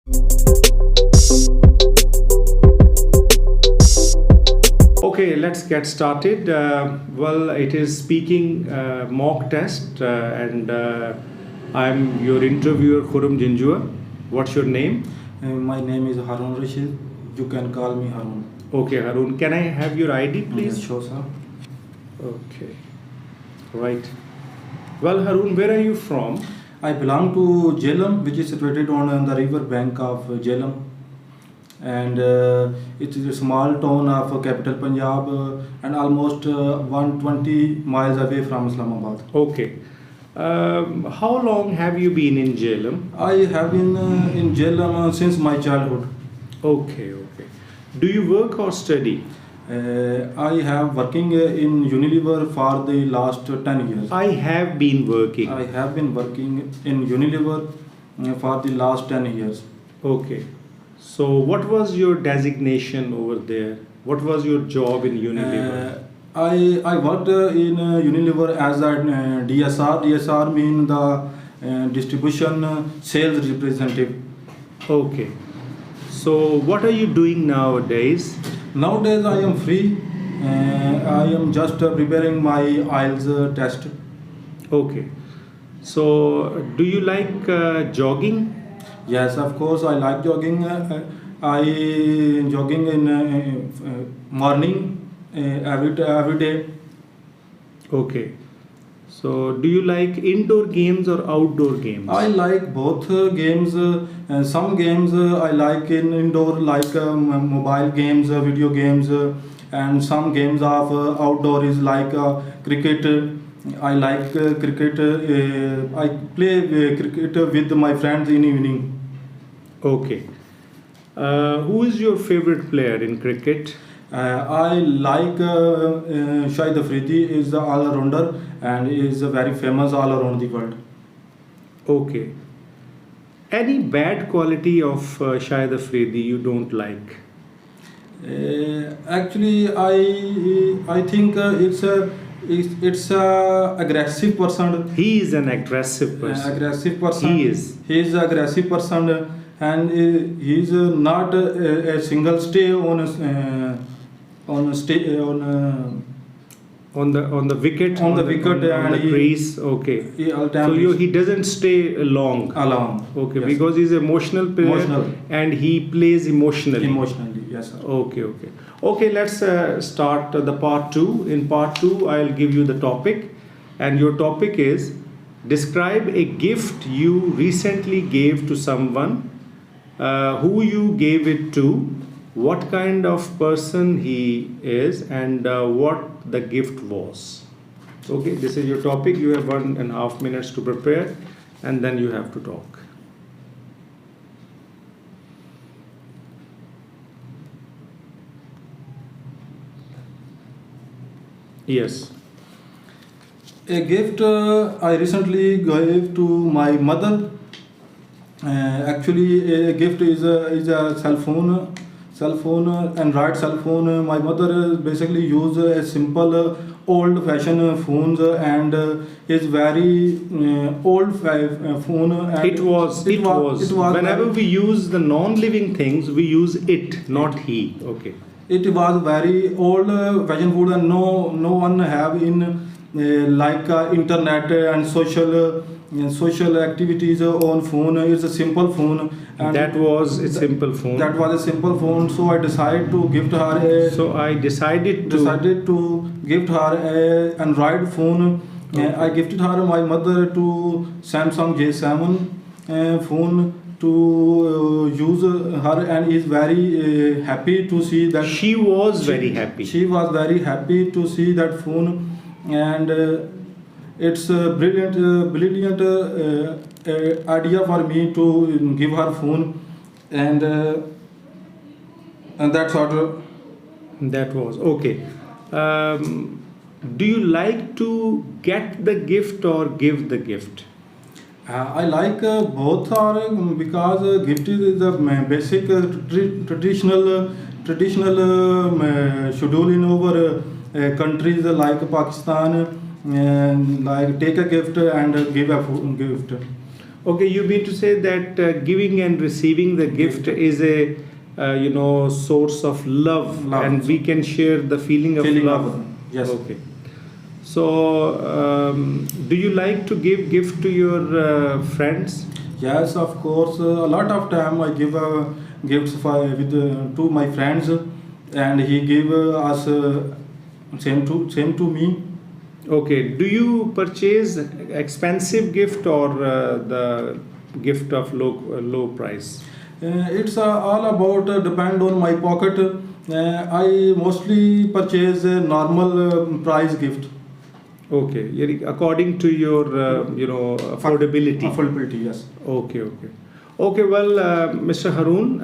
Okay, let's get started. Well, it is speaking mock test, and I'm your interviewer, Khurram Jinjua. What's your name? My name is Harun Rashid. You can call me Harun. Okay, Harun. Can I have your ID, please? Yes, sure, sir. Okay. Right. Well, Harun, where are you from? I belong to Jhelum, which is situated on the river bank of Jhelum. And it is a small town of capital Punjab and almost 120 miles away from Islamabad. Okay. How long have you been in Jhelum? I have been in Jhelum since my childhood. Okay, okay. Do you work or study? I have working in Unilever for the last 10 years. I have been working. I have been working in Unilever for the last 10 years. Okay. So what was your designation over there? What was your job in Unilever? I worked in Unilever as a DSR. DSR means the distribution sales representative. Okay. So what are you doing nowadays? Nowadays I am free. I am just preparing my IELTS test. Okay. So do you like jogging? Yes, of course I like jogging. I jogging in morning every day. Okay. So do you like indoor games or outdoor games? I like both games. Some games I like in indoor, like mobile games, video games, and some games of outdoor is like cricket. I like cricket. I play cricket with my friends in evening. Okay. Who is your favorite player in cricket? I like Shahid Afridi is the all-rounder and is very famous all around the world. Okay. Any bad quality of Shahid Afridi you don't like? Actually, I think it's a aggressive person. He is an aggressive person. Aggressive person. He is. He is an aggressive person, and he is not a single stay on the wicket, on the wicket, on the crease. Okay. So he doesn't stay long. Okay, yes. Because he's an emotional player and he plays emotionally. Emotionally, yes, sir. Okay. Okay, let's start the part 2. In part 2, I'll give you the topic, and your topic is describe a gift you recently gave to someone, who you gave it to, what kind of person he is, and what the gift was. Okay, this is your topic. You have 1.5 minutes to prepare, and then you have to talk. Yes. A gift I recently gave to my mother. Actually, a gift is a cell phone, Android cell phone. My mother basically use a simple old-fashioned phones and is very old phone. And it was. Whenever we use the non-living things, we use it, not he. Okay. It was very old-fashioned phone, and no one have in like internet and social activities on phone. Is a simple phone, and that was a simple phone. That was a simple phone. So I decided to gift her I decided to gift her a Android phone. I gifted her my mother to Samsung J7 phone to use her, and is very happy to see that. She was very happy. She was very happy to see that phone, and it's a brilliant idea for me to give her phone, and that's what. That was okay. Do you like to get the gift or give the gift? I like both are because gift is the basic traditional schedule in our countries like Pakistan, and like take a gift and give a gift. Okay, you mean to say that giving and receiving the gift is a source of love, Love. and we can share the feeling of Feeling love. of, yes. Okay. So, do you like to give gift to your friends? Yes, of course. A lot of time I give gifts to my friends, and he give us same to me. Okay. Do you purchase expensive gift or the gift of low price? It's all about depend on my pocket. I mostly purchase a normal price gift. Okay. According to your affordability. Affordability, yes. Okay, okay. Okay, well, Mr. Haroon,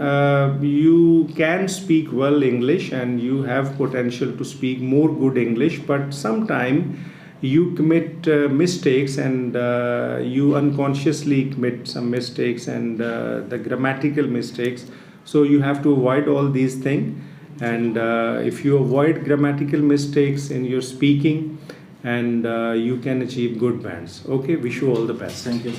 you can speak well English and you have potential to speak more good English, but sometime you commit mistakes and you unconsciously commit some mistakes and the grammatical mistakes. So you have to avoid all these things. And if you avoid grammatical mistakes in your speaking, and you can achieve good bands. Okay, wish you all the best. Thank you.